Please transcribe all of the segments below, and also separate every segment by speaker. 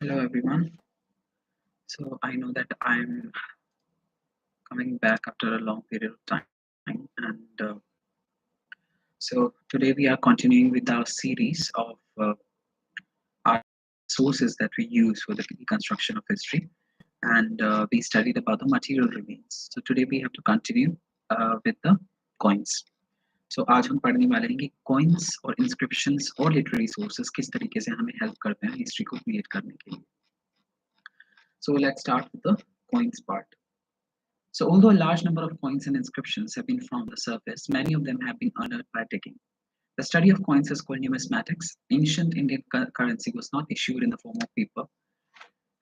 Speaker 1: Hello everyone. So I know that I'm coming back after a long period of time, and so today we are continuing with our series of our sources that we use for the reconstruction of history, and we studied about the material remains. So today we have to continue with the coins. So आज हम पढ़ने वाले हैं कि coins और inscriptions और literary sources किस तरीके से हमें help करते हैं history को create करने के लिए. So let's start with the coins part. So, although a large number of coins and inscriptions have been found on the surface, many of them have been unearthed by digging. The study of coins is called numismatics. Ancient Indian currency was not issued in the form of paper,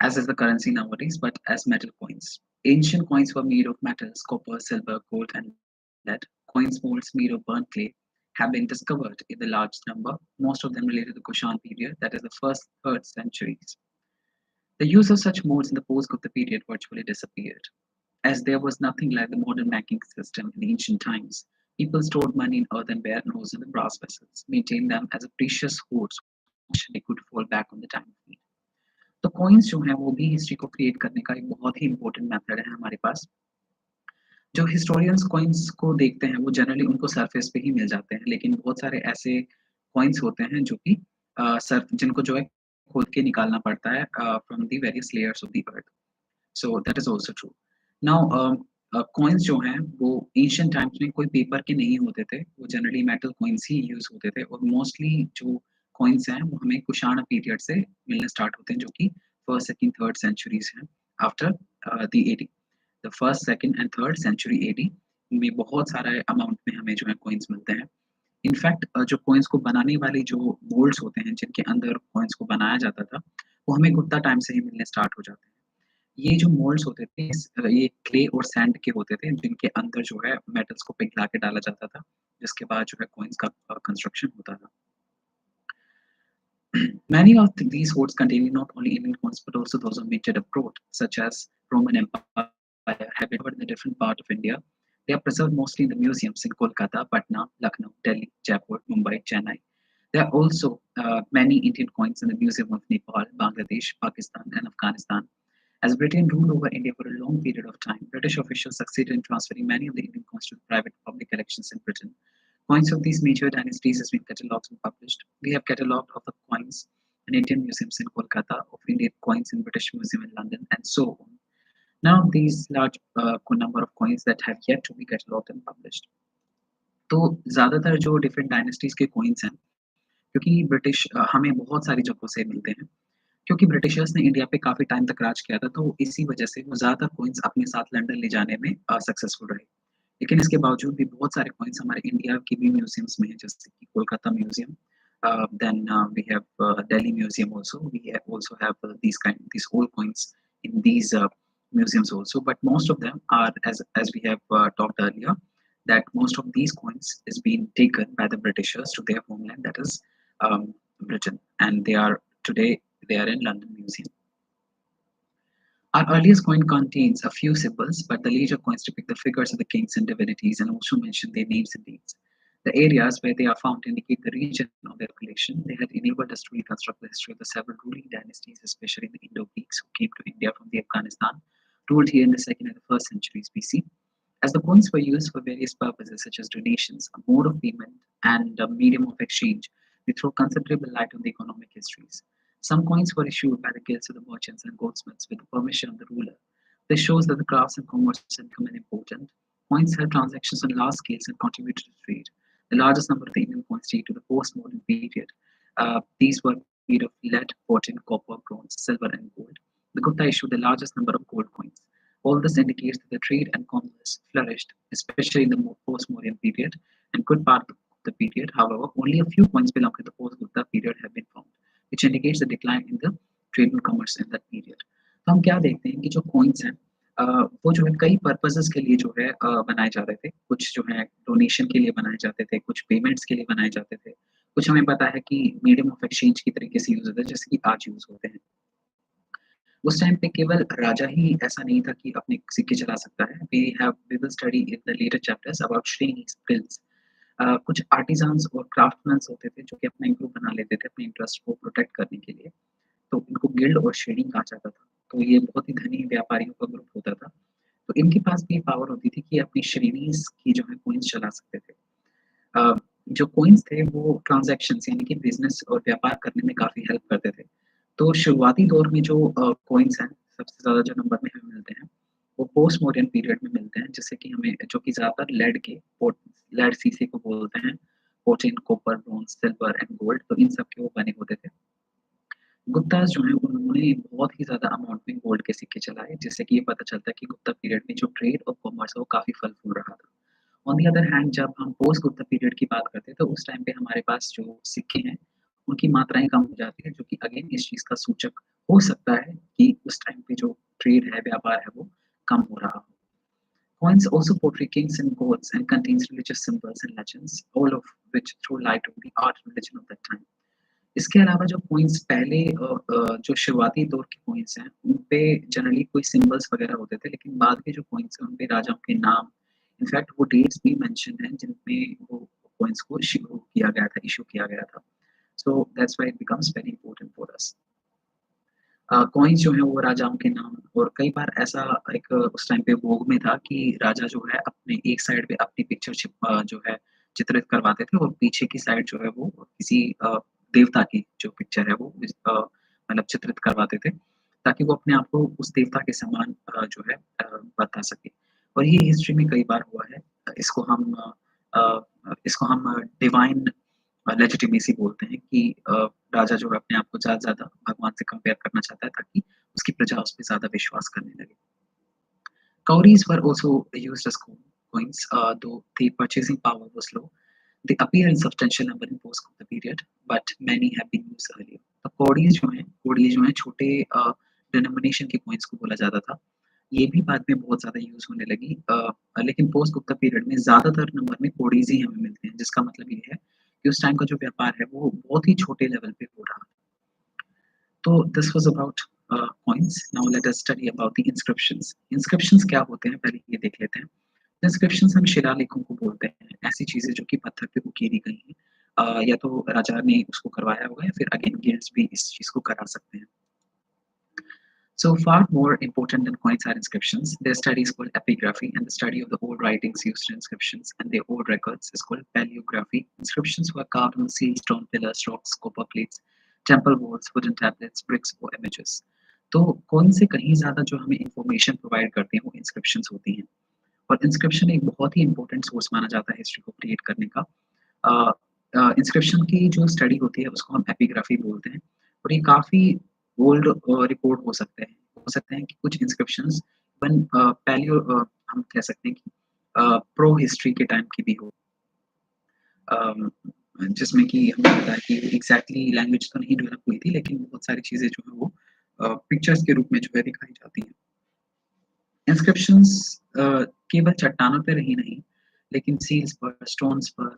Speaker 1: as is the currency nowadays, but as metal coins. Ancient coins were made of metals, copper, silver, gold, and lead. Coins molds made of burnt clay have been discovered in the large number, most of them related to the Kushan period, that is the first third centuries. The use of such molds in the post-Gupta period virtually disappeared. As there was nothing like the modern banking system in ancient times, people stored money in earthenware and also in brass vessels, maintained them as a precious hoard so that eventually they could fall back on the time of need. तो coins जो हैं वो भी history को create करने का एक बहुत ही इंपॉर्टेंट मेथड है हमारे पास. जो हिस्टोरियंस कॉइन्स को देखते हैं वो जनरली उनको सरफेस पे ही मिल जाते हैं, लेकिन बहुत सारे ऐसे कॉइन्स होते हैं जो कि जिनको जो है खोद के निकालना पड़ता है from the various layers of the earth. So that is also true. Now coins जो हैं वो एंशिएंट टाइम्स में कोई पेपर के नहीं होते थे, वो जनरली मेटल कॉइन्स ही यूज होते थे, और मोस्टली जो कॉइन्स हैं वो हमें कुषाण पीरियड से मिलने स्टार्ट होते हैं, जो कि फर्स्ट सेकंड थर्ड सेंचुरीज हैं after the AD. The first second and third century AD में बहुत सारा अमाउंट में हमें जो है कॉइन्स मिलते हैं. इनफैक्ट जो कॉइन्स को बनाने वाले जो मोल्ड्स होते हैं जिनके अंदर कॉइन्स को बनाया जाता था वो हमें गुप्ता टाइम से ही मिलने स्टार्ट हो जाते हैं. ये जो मोल्ड्स होते थे ये क्ले और सैंड के होते थे जिनके अंदर जो है मेटल्स को पिघला के डाला जाता था, जिसके बाद जो है कॉइन्स का कंस्ट्रक्शन होता था. Many of these hoards containing not only Indian coins but also those of minted abroad, such as Roman Empire, have been covered in a different part of India. They are preserved mostly in the museums in Kolkata, Patna, Lucknow, Delhi, Jaipur, Mumbai, Chennai. There are also many Indian coins in the Museum of Nepal, Bangladesh, Pakistan, and Afghanistan. As Britain ruled over India for a long period of time, British officials succeeded in transferring many of the Indian coins to private public collections in Britain. Coins of these major dynasties has been catalogued and published. We have catalogued of the coins in Indian museums in Kolkata, of Indian coins in British Museum in London, and so on. Now, these large number of coins that have yet to be catalogued and published. तो ज़्यादातर जो different dynasties के coins हैं, क्योंकि British हमें बहुत सारी जगहों से मिलते हैं, क्योंकि ब्रिटिशर्स ने इंडिया पे काफ़ी टाइम तक राज किया था, तो इसी वजह से वो ज़्यादातर कॉइन्स अपने साथ लंदन ले जाने में सक्सेसफुल रहे. लेकिन इसके बावजूद भी बहुत सारे कॉइन्स हमारे इंडिया की भी म्यूजियम्स में हैं, जैसे कि Kolkata museum, then we have Delhi Museum also. We also have these old coins in these museums also. But most of them are, as we have talked earlier, that most of these coins is being taken by the Britishers to their homeland, that is Britain, and today they are in London Museum. Our earliest coin contains a few symbols, but the later coins depict the figures of the kings and divinities and also mention their names and dates. The areas where they are found indicate the region of their collection. They had enabled us to reconstruct the history of the several ruling dynasties, especially the Indo-Greeks who came to India from the Afghanistan, ruled here in the 2nd and the 1st centuries BC. As the coins were used for various purposes such as donations, a mode of payment, and a medium of exchange, we throw considerable light on the economic histories. Some coins were issued by the guilds of the merchants and goldsmiths with the permission of the ruler. This shows that the crafts and commerce had become important. Coins held transactions on large scales and contributed to trade. The largest number of the Indian coins date to the post-modern period. These were made of lead, cotton, copper, bronze, silver, and gold. The Gupta issued the largest number of gold coins. All this indicates that the trade and commerce flourished, especially in the post-Mauryan period and good part of the period. However, only a few coins belonging to the post-Gupta period have been found, which indicates the decline in the trade and commerce in that period. तो हम क्या देखते हैं कि जो coins हैं वो जो है कई पर्पसेस के लिए जो है बनाए जा रहे थे. कुछ जो है डोनेशन के लिए बनाए जाते थे, कुछ पेमेंट्स के लिए बनाए जाते थे, कुछ हमें पता है कि मीडियम ऑफ एक्सचेंज की तरीके से यूज होते हैं, जैसे कि आज यूज होते हैं. उस टाइम पे केवल राजा ही ऐसा नहीं था कि अपने सिक्के चला सकता है. we will study in the later chapters about Shreni skills. कुछ आर्टिजन्स और क्राफ्टमैन्स होते थे जो कि अपना ग्रुप बना लेते थे अपने इंटरेस्ट को प्रोटेक्ट करने के लिए. तो इनको गिल्ड और शेडिंग कहा जाता था। तो ये बहुत ही धनी व्यापारियों का ग्रुप होता था। तो इनके पास भी पावर होती थी कि अपनी श्रेणीज़ की जो है कॉइन्स चला सकते थे। अ, जो कॉइन्स थे वो ट्रांज़ैक्शंस यानी कि बिज़नेस और व्यापार करने में काफ़ी हेल्प करते थे। तो शुरुआती दौर में जो कॉइन्स हैं, सबसे ज़्यादा जो नंबर में हमें मिलते हैं, वो पोस्ट मॉडर्न पीरियड में मिलते हैं, जिससे कि हमें जो कि ज़्यादातर लेड सीसे को बोलते हैं, protein, copper, bronze, silver and gold, तो इन सब के वो बने होते थे। गुप्ताज़ जो हैं उन्होंने बहुत ही ज़्यादा अमाउंट में गोल्ड के सिक्के चलाए, जिससे कि ये पता चलता है कि गुप्ता पीरियड में जो ट्रेड और कॉमर्स है वो काफ़ी फल-फूल रहा था। ऑन द अदर हैंड जब हम पोस्ट गुप्ता पीरियड की बात करते हैं तो उस टाइम पे हमारे पास जो सिक्के हैं, उनकी मात्राएँ कम हो जाती है, जो कि अगेन इस चीज़ का सूचक हो सकता है कि उस टाइम पे जो ट्रेड है, व्यापार है, वो कम हो रहा हो। Coins also portray kings and gods and contains religious symbols and legends, all of which throw light on the art and religion of that time. इसके अलावा जो कॉइन्स पहले जो शुरुआती दौर के कॉइन्स हैं, उन पे जनरली कोई सिंबल्स वगैरह होते थे, लेकिन बाद के जो कॉइन्स हैं, उन पे राजाओं के नाम, इनफैक्ट वो डेट्स भी मेंशन हैं, जिनमें वो कॉइन्स को इश्यू किया गया था। So that's why it becomes very important for us. Coins जो हैं वो राजाओं के नाम और कई बार ऐसा एक उस टाइम पे भोग में था कि राजा जो है अपने एक साइड पे अपनी पिक्चर जो है चित्रित करवाते थे और पीछे की साइड जो है वो किसी देवता की जो पिक्चर है वो मतलब चित्रित करवाते थे, ताकि वो अपने आप को उस देवता के समान जो है बता सके। और ये हिस्ट्री में कई बार हुआ है। इसको हम डिवाइन लेजिटिमेसी बोलते हैं कि राजा जो है अपने आप को ज़्यादा से ज़्यादा भगवान से कंपेयर करना चाहता है ताकि उसकी प्रजा उस पे ज़्यादा विश्वास करने लगे। Cowries were also used as coins, though the purchasing power was low. They appear in substantial number in post-Gupta period, but many have been used earlier. तो कौड़ियाँ जो हैं छोटे डिनोमिनेशन के कॉइन्स को बोला जाता था। ये भी बाद में बहुत ज़्यादा यूज़ होने लगी, लेकिन पोस्ट गुप्ता पीरियड में ज़्यादातर नंबर में कौड़ीज़ ही हमें मिलते हैं, जिसका मतलब ये है कि उस टाइम का जो व्यापार है वो बहुत ही छोटे लेवल पे हो रहा है। तो this was about coins. Now let us study about the inscriptions. Inscriptions क्या होते हैं पहले ये देख लेते हैं। इंस्क्रिप्शंस हम शिलालेखों को बोलते हैं, ऐसी चीज़ें जो कि पत्थर पे उकेरी गई हैं। या तो राजा ने उसको करवाया होगा या फिर अगेन गिल्ड्स भी इस चीज़ को करा सकते हैं। So far more important than coins are inscriptions. Their study is called epigraphy, and the study of the old writings used in inscriptions and their old records is called paleography. Inscriptions were carved on seal, stone pillars, rocks, copper plates, temple walls, wooden tablets, bricks or images. तो कौन से कहीं ज़्यादा जो हमें information provide करते हैं वो इंस्क्रिप्शंस होती हैं, और इंस्क्रिप्शन एक बहुत ही इंपॉर्टेंट सोर्स माना जाता है हिस्ट्री को क्रिएट करने का। इंस्क्रिप्शन की जो स्टडी होती है उसको हम एपिग्राफी बोलते हैं, और ये काफ़ी ओल्ड रिपोर्ट हो सकते हैं कि कुछ इंस्क्रिप्शंस हम कह सकते हैं कि प्रो हिस्ट्री के टाइम की भी हो, अम, जिसमें कि हमें पता है कि एग्जैक्टली लैंग्वेज तो नहीं डेवलप हुई थी, लेकिन बहुत सारी चीज़ें जो है वो पिक्चर्स के रूप में जो है दिखाई जाती हैं। इंस्क्रिप्शंस केवल चट्टानों पर ही नहीं, लेकिन सील्स पर, स्टोन्स पर,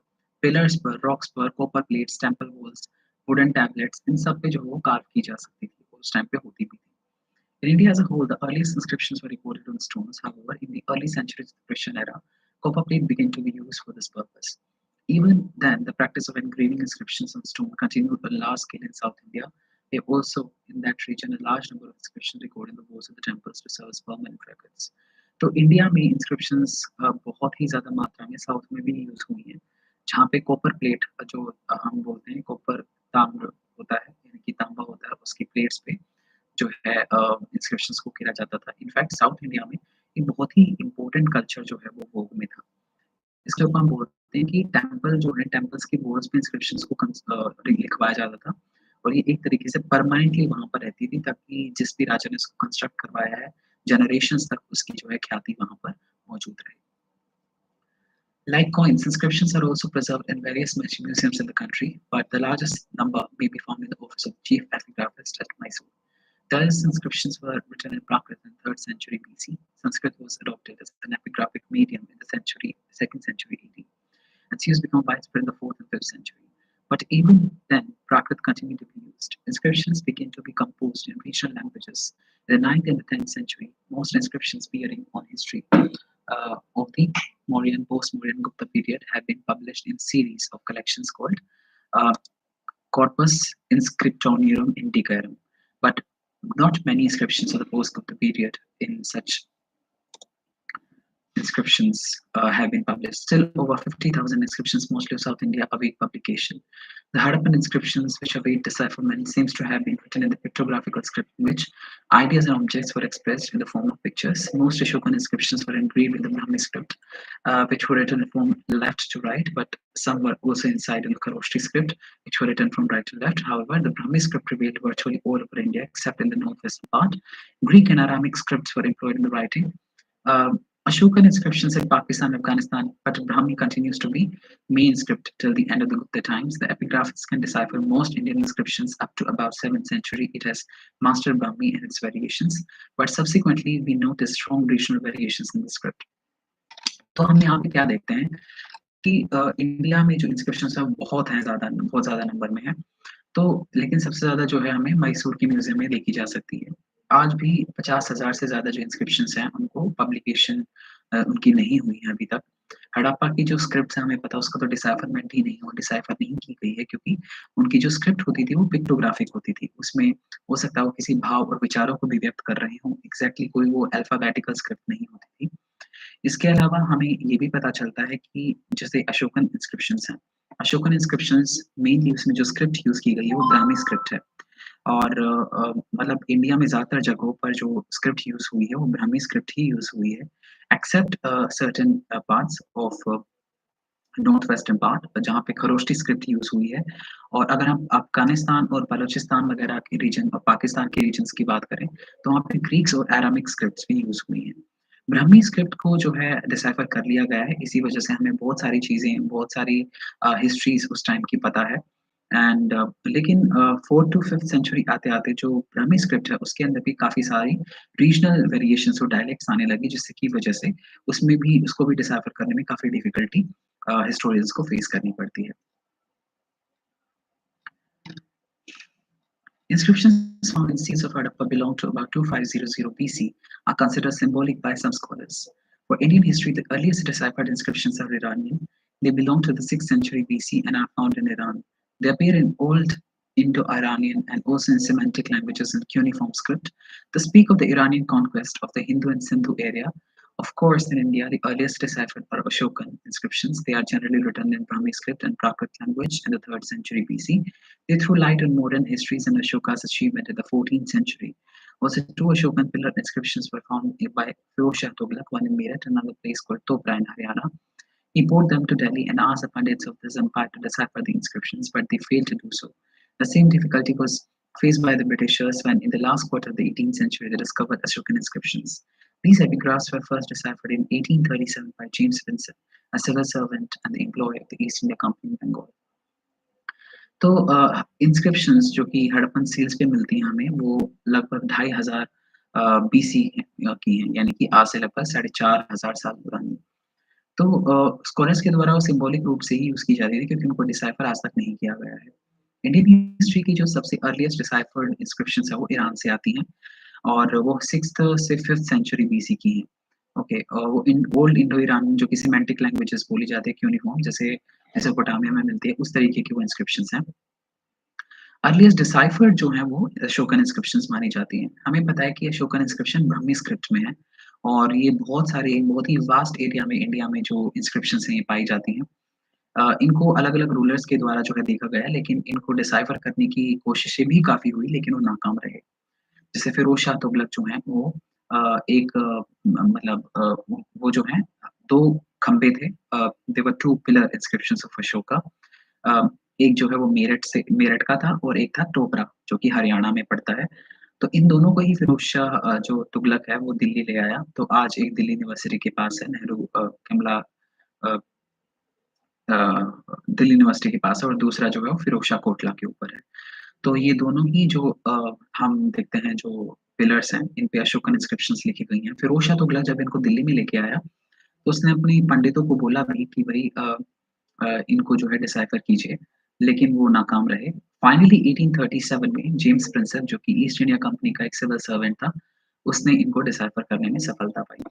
Speaker 1: पिलर्स पर, रॉक्स पर, copper plates, temple walls, wooden tablets, इन सब पे जो है वो कार्व की जा सकती थी और उस टाइम पे होती भी थी। In India as a whole, the earliest inscriptions were recorded on stones. However, in the early centuries of the Christian era, copper plate began to be used for this purpose. Even then, the practice of engraving inscriptions on stone continued on a large scale in South India. There were also in that region a large number of inscriptions recorded in the walls of the temples to serve as permanent records. तो India में inscriptions बहुत ही ज़्यादा मात्रा में south में भी use हुई हैं, जहाँ पे कॉपर प्लेट जो हम बोलते हैं कॉपर ताम्र होता है, यानी कि तांबा होता है, उसकी प्लेट्स पे जो है इंस्क्रिप्शंस को गिरा जाता था। इनफैक्ट साउथ इंडिया में एक बहुत ही इम्पोर्टेंट कल्चर जो है वो भोग में था। इसके ऊपर हम बोलते हैं कि टेम्पल जो है टेम्पल्स की वॉल्स पे इंस्क्रिप्शंस को लिखवाया जाता था, और ये एक तरीके से परमानेंटली वहाँ पर रहती थी, ताकि जिस भी राजा ने इसको कंस्ट्रक्ट करवाया है, जनरेशंस तक उसकी जो है ख्याति वहाँ पर मौजूद रहे। Like coins, inscriptions are also preserved in various museums in the country, but the largest number may be found in the office of the chief epigraphist at Mysore. Thus, inscriptions were written in Prakrit in 3rd century BC. Sanskrit was adopted as an epigraphic medium in the 2nd century AD. Its use became widespread in the 4th and 5th century. But even then, Prakrit continued to be used. Inscriptions began to be composed in regional languages. In the 9th and the 10th century, most inscriptions bearing on history of the Mauryan, post-Mauryan Gupta period have been published in series of collections called uh, Corpus Inscriptionum Indicarum. but not many inscriptions of the post-Gupta period in such inscriptions have been published. Still, over 50,000 inscriptions, mostly of South India, await publication. The Harappan inscriptions, which await decipherment, seems to have been written in the pictographical script in which ideas and objects were expressed in the form of pictures. Most Ashokan inscriptions were engraved in the Brahmi script, which were written from left to right, but some were also inside in the Kharoshthi script, which were written from right to left. However, the Brahmi script prevailed virtually all over India except in the northwestern part. Greek and Aramic scripts were employed in the writing. Ashokan inscriptions in Pakistan, Afghanistan, but Brahmi continues to be main script till the end of the Gupta times. The epigraphs can decipher most Indian inscriptions up to about 7th century. It has mastered Brahmi and its variations, but subsequently we notice strong regional variations in the script. तो हम यहाँ पे क्या देखते हैं कि India में जो इंस्क्रिप्शंस है बहुत ज़्यादा नंबर में है। तो लेकिन सबसे ज़्यादा जो है हमें मैसूर के म्यूजियम में देखी जा सकती है। आज भी 50,000 से ज़्यादा जो इंस्क्रिप्शंस हैं उनको पब्लिकेशन उनकी नहीं हुई है अभी तक। हड़प्पा की जो स्क्रिप्ट्स हैं हमें पता है उसका तो डिसाइफरमेंट ही नहीं हुआ, डिसाइफर नहीं की गई है क्योंकि उनकी जो स्क्रिप्ट होती थी वो पिक्टोग्राफिक होती थी। उसमें हो सकता है वो किसी भाव और विचारों को भी व्यक्त कर रहे हों, एग्ज़ैक्टली कोई वो अल्फ़ाबेटिकल स्क्रिप्ट नहीं होती थी। इसके अलावा हमें ये भी पता चलता है कि जैसे अशोकन इंस्क्रिप्शंस हैं, अशोकन इंस्क्रिप्शंस मेनली उसमें जो स्क्रिप्ट यूज़ की गई है वो ब्राह्मी स्क्रिप्ट है और मतलब इंडिया में ज़्यादातर जगहों पर जो स्क्रिप्ट यूज़ हुई है वो ब्राह्मी स्क्रिप्ट ही यूज़ हुई है except certain parts of north western part जहाँ पे खरोष्टी स्क्रिप्ट यूज़ हुई है। और अगर हम अफ़गानिस्तान और बलूचिस्तान वगैरह के रीजन और पाकिस्तान के रीजन्स की बात करें, तो वहाँ पे ग्रीक्स और अरामिक स्क्रिप्ट्स भी यूज़ हुई हैं। ब्राह्मी स्क्रिप्ट को जो है डिसाइफर कर लिया गया है, इसी वजह से हमें बहुत सारी चीज़ें, बहुत सारी हिस्ट्रीज़ उस टाइम की पता है एंड लेकिन 4th टू 5th सेंचुरी आते-आते जो ब्राह्मी स्क्रिप्ट है, उसके अंदर भी काफ़ी सारी रीजनल वेरिएशंस और डायलेक्ट्स आने लगी, जिससे की वजह से उसमें भी उसको भी डिसाइफर करने में काफ़ी डिफ़िकल्टी हिस्टोरियंस को फेस करनी पड़ती है। Inscriptions found in seals of Harappa belong to about 2500 BC, are considered symbolic by some scholars. For Indian history, the earliest deciphered inscriptions are Iranian. They belong to the 6th century BC and are found in Iran. They appear in Old Indo-Iranian and also in Semitic languages in cuneiform script. They speak of the Iranian conquest of the Hindu and Sindhu area. Of course, in India, the earliest deciphered are Ashokan inscriptions. They are generally written in Brahmi script and Prakrit language in the 3rd century BC. They threw light on modern histories and Ashoka's achievement in the 14th century. Also, 2 Ashokan pillar inscriptions were found by Firoz Shah Tughlaq, one in Meerut, another place called Topra in Haryana. He brought them to Delhi and asked the Pandits of this empire to decipher the inscriptions, but they failed to do so. The same difficulty was faced by the Britishers when, in the last quarter of the 18th century, they discovered Ashokan inscriptions. These epigraphs were first deciphered in 1837 by James Vincent, a civil servant and the employee of the East India Company in Bengal. तो inscriptions जो कि Harappan seals पे मिलती हैं हमें वो लगभग 2500 BC की हैं, यानी कि आज से लगभग 4500 साल पुरानी। तो स्कॉलर्स के द्वारा वो सिंबॉलिक रूप से ही यूज़ की जाती थी क्योंकि उनको डिसाइफर आज तक नहीं किया गया है। इंडियन हिस्ट्री की जो सबसे अर्लीस्ट डिसाइफर्ड इंस्क्रिप्शंस है वो ईरान से आती हैं और वो 6th से 5th सेंचुरी बीसी की हैं। ओके, वो ओल्ड इंडो ईरान जो कि सिमेंटिक लैंग्वेजेस बोली जाती है क्यूनिफॉर्म जैसे मेसोपोटामिया में मिलती है, उस तरीके की वो इंस्क्रिप्शंस हैं। अर्लीस्ट डिसाइफर्ड जो है वो अशोकन इंस्क्रिप्शंस मानी जाती हैं। हमें पता है कि अशोकन इंस्क्रिप्शन ब्राह्मी स्क्रिप्ट में है और ये बहुत ही वास्ट एरिया में इंडिया में जो इंस्क्रिप्शंस हैं ये पाई जाती हैं। इनको अलग-अलग रूलर्स के द्वारा जो है देखा गया है, लेकिन इनको डिसाइफर करने की कोशिशें भी काफ़ी हुई लेकिन वो नाकाम रहे। जैसे फिरोज शाह तुगलक जो हैं वो एक मतलब वो जो हैं 2 खंबे थे, there were 2 pillar inscriptions of Ashoka. एक जो है वो मेरठ का था और एक था टोपरा जो कि हरियाणा में पड़ता है। तो इन दोनों को ही फिरोज शाह जो तुगलक है वो दिल्ली ले आया। तो आज एक दिल्ली यूनिवर्सिटी के पास है नेहरू कमला अ अ, दिल्ली यूनिवर्सिटी के पास है और दूसरा जो है वो फिरोज शाह कोटला के ऊपर है। तो ये दोनों ही जो हम देखते हैं जो पिलर्स हैं, इन पे अशोकन इंस्क्रिप्शंस लिखी गई हैं। फिरोज शाह तुगलक जब इनको दिल्ली में लेके आया, तो उसने अपने पंडितों को बोला भी कि भई इनको जो है डिसाइफर कीजिए, लेकिन वो नाकाम रहे। फाइनली 1837 में जेम्स प्रिंसेप जो कि ईस्ट इंडिया कंपनी का एक सिविल सर्वेंट था, उसने इनको डिसाइफर करने में सफलता पाई।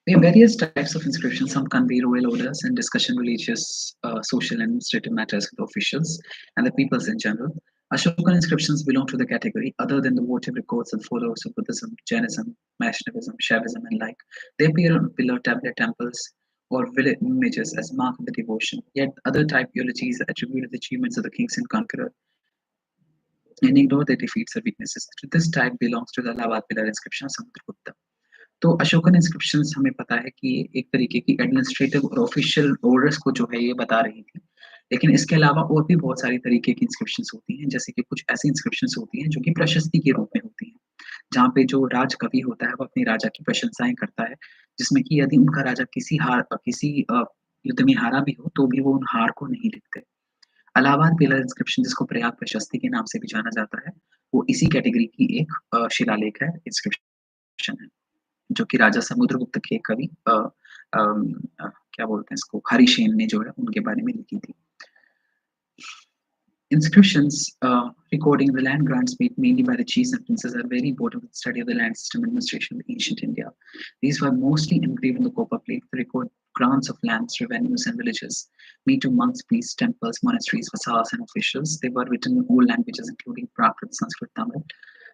Speaker 1: We have various types of inscriptions. Some convey royal orders and discussion religious, social and administrative matters with officials and the peoples in general. Ashokan inscriptions belong to the category other than the votive records of followers of Buddhism, Jainism, Vaishnavism, Shaivism, and like. They appear on pillar tablet temples or village images as mark of the devotion. Yet other typologies attribute the achievements of the kings and conqueror and ignore their defeats or weaknesses. To this type belongs to the Allahabad pillar inscription Samudragupta. तो Ashokan inscriptions हमें पता है कि एक तरीके की administrative और official orders को जो है ये बता रही थी, लेकिन इसके अलावा और भी बहुत सारी तरीके की इंस्क्रिप्शंस होती हैं, जैसे कि कुछ ऐसी इंस्क्रिप्शंस होती हैं जो कि प्रशस्ति के रूप में होती हैं, जहाँ पे जो राज कवि होता है वो अपने राजा की प्रशंसाएं करता है, जिसमें कि यदि उनका राजा किसी युद्ध में हारा भी हो तो भी वो उन हार को नहीं लिखते। अलाहाबाद पिलर इंस्क्रिप्शन जिसको प्रयाग प्रशस्ति के नाम से भी जाना जाता है, वो इसी कैटेगरी की एक शिलालेख है, इंस्क्रिप्शन है, जो कि राजा समुद्रगुप्त के कवि क्या बोलते हैं इसको, हरिसेन ने जो है उनके बारे में लिखी थी। Inscriptions recording the land grants made mainly by the chiefs and princes are very important for the study of the land system administration of ancient India. These were mostly engraved on the copper plate to record grants of lands, revenues, and villages made to monks, priests, temples, monasteries, vasals, and officials. They were written in all languages, including Prakrit, Sanskrit, Tamil.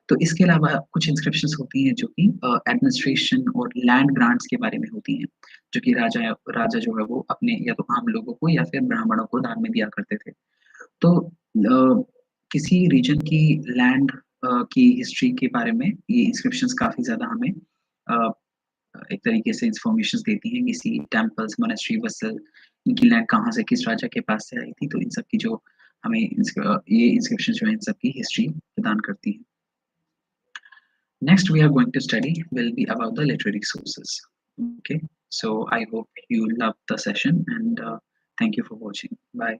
Speaker 1: तो इसके अलावा कुछ inscriptions होती हैं जो कि administration और land grants के बारे में होती हैं, जो कि राजा जो है वो अपने या तो आम लोगों को या फिर ब्राह्मणों को दान में दिया करते थे। तो किसी रीजन की लैंड की हिस्ट्री के बारे में ये इंस्क्रिप्शंस काफ़ी ज़्यादा हमें एक तरीके से इंफॉर्मेशंस देती हैं, किसी टेम्पल्स, मोनेस्ट्री, वसल, इनकी लैंड कहाँ से किस राजा के पास से आई थी, तो इन सब की जो हमें ये इंस्क्रिप्शन जो है इन सब की हिस्ट्री प्रदान करती है। Next we are going to study will be about the literary sources. Okay, so I hope you loved the session and thank you for watching. Bye.